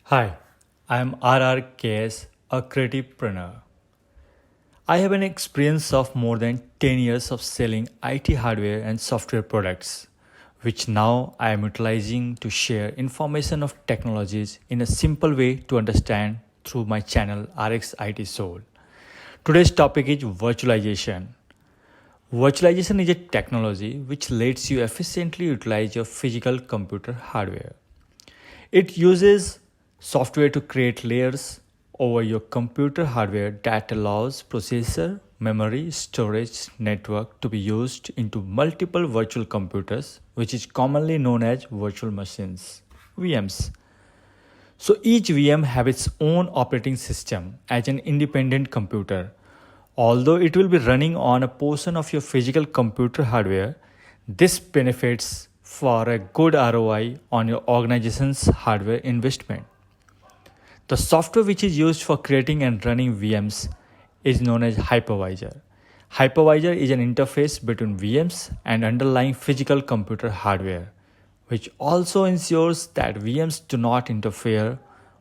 Hi, I am RRKS, a creativepreneur. I have an experience of more than 10 years of selling IT hardware and software products, which now I am utilizing to share information of technologies in a simple way to understand through my channel RX IT Soul. Today's topic is virtualization. Virtualization is a technology which lets you efficiently utilize your physical computer hardware. It uses software to create layers over your computer hardware that allows processor, memory, storage, network to be used into multiple virtual computers, which is commonly known as virtual machines, VMs. So each VM have its own operating system as an independent computer. Although it will be running on a portion of your physical computer hardware, this benefits for a good ROI on your organization's hardware investment. The software which is used for creating and running VMs is known as hypervisor. Hypervisor is an interface between VMs and underlying physical computer hardware, which also ensures that VMs do not interfere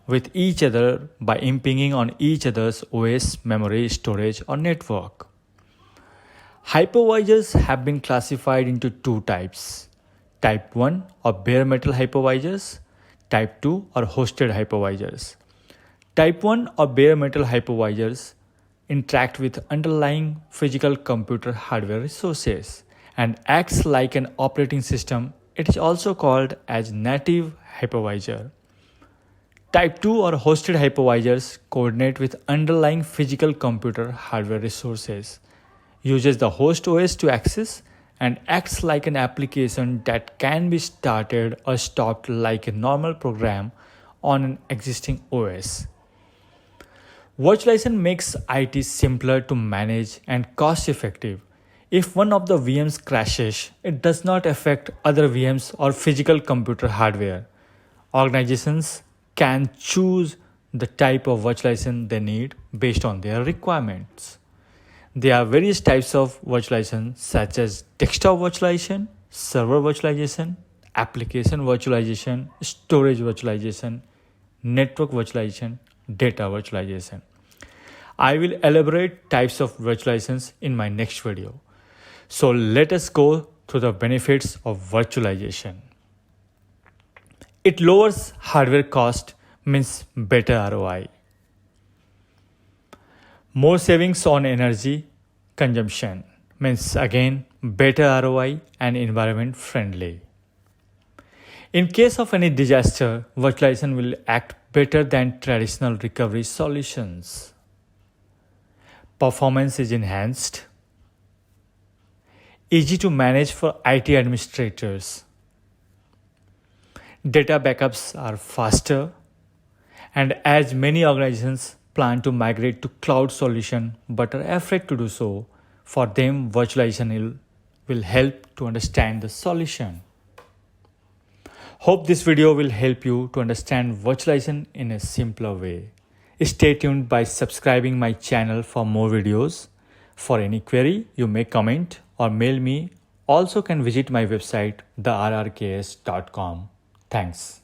with each other by impinging on each other's OS, memory, storage, or network. Hypervisors have been classified into two types: Type 1 or bare metal hypervisors, Type 2 or hosted hypervisors. Type 1 or bare metal hypervisors interact with underlying physical computer hardware resources and acts like an operating system. It is also called as native hypervisor. Type 2 or hosted hypervisors coordinate with underlying physical computer hardware resources, uses the host OS to access, and acts like an application that can be started or stopped like a normal program on an existing OS. Virtualization makes IT simpler to manage and cost effective. If one of the VMs crashes, it does not affect other VMs or physical computer hardware. Organizations can choose the type of virtualization they need based on their requirements. There are various types of virtualization such as desktop virtualization, server virtualization, application virtualization, storage virtualization, network virtualization, data virtualization. I will elaborate types of virtualizations in my next video. So let us go to the benefits of virtualization. It lowers hardware cost, means better ROI. More savings on energy consumption, means again better ROI and environment friendly. In case of any disaster, virtualization will act better than traditional recovery solutions. Performance is enhanced. Easy to manage for IT administrators. Data backups are faster. And as many organizations plan to migrate to cloud solution but are afraid to do so, for them virtualization will help to understand the solution. Hope this video will help you to understand virtualization in a simpler way. Stay tuned by subscribing my channel for more videos. For any query, you may comment or mail me. Also can visit my website therrks.com. Thanks.